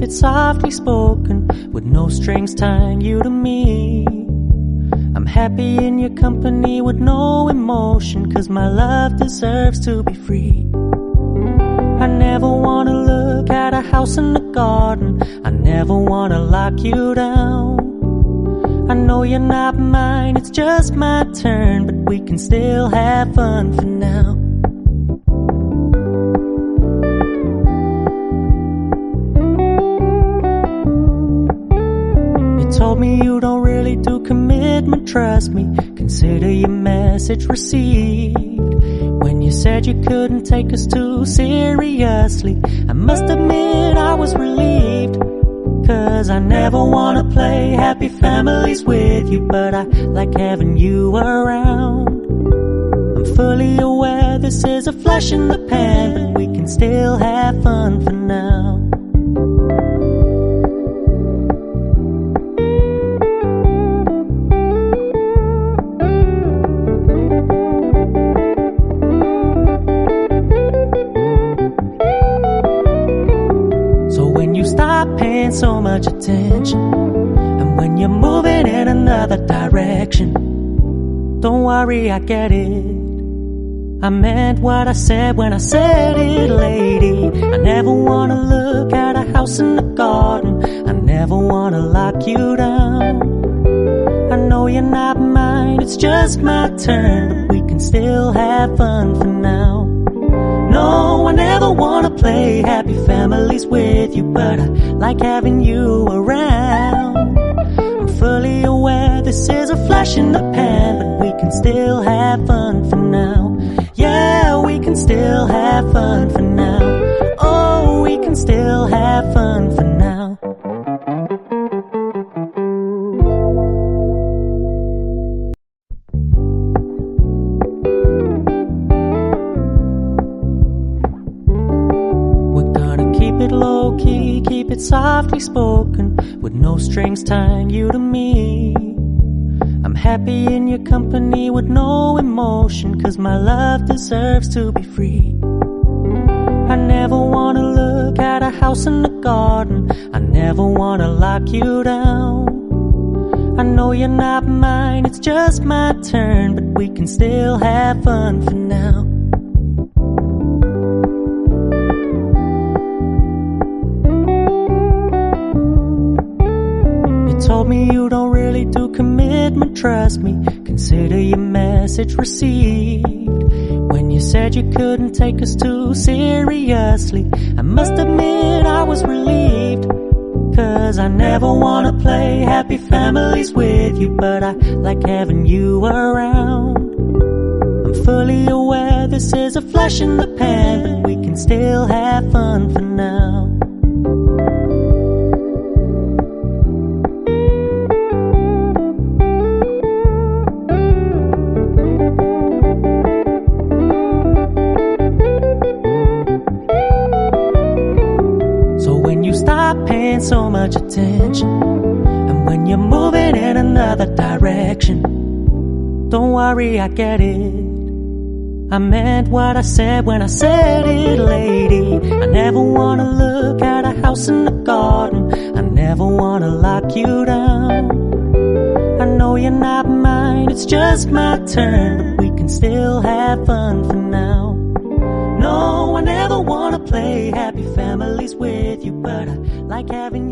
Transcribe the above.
it softly spoken, with no strings tying you to me. I'm happy in your company with no emotion, 'cause my love deserves to be free. I never wanna look at a house in the garden, I never wanna lock you down. I know you're not mine, it's just my turn, but we can still have fun for now. You told me you don't really do commitment, trust me, consider your message received. When you said you couldn't take us too seriously, I must admit I was relieved. 'Cause I never wanna play happy families with you, but I like having you around. I'm fully aware this is a flash in the pan, but we can still have fun for now. Stop paying so much attention, and when you're moving in another direction, don't worry, I get it. I meant what I said when I said it, lady. I never wanna look at a house in the garden, I never wanna lock you down. I know you're not mine, it's just my turn, but we can still have fun for now. No, I never wanna play happy families with you, but I like having you around. I'm fully aware this is a flash in the pan, but we can still have fun for now. Yeah, we can still have fun for now. Oh, we can still have fun for now. Low-key, keep it softly spoken, with no strings tying you to me. I'm happy in your company with no emotion, 'cause my love deserves to be free. I never wanna look at a house in the garden, I never wanna lock you down. I know you're not mine, it's just my turn, but we can still have fun for now. Told me you don't really do commitment, trust me, consider your message received. When you said you couldn't take us too seriously, I must admit I was relieved. 'Cause I never wanna play happy families with you, but I like having you around. I'm fully aware this is a flash in the pan, but we can still have fun for now. Stop paying so much attention, and when you're moving in another direction, don't worry, I get it. I meant what I said when I said it, lady. I never wanna look at a house in the garden, I never wanna lock you down. I know you're not mine, it's just my turn, but we can still have fun for now. No, I never wanna play happy families with you, but I like having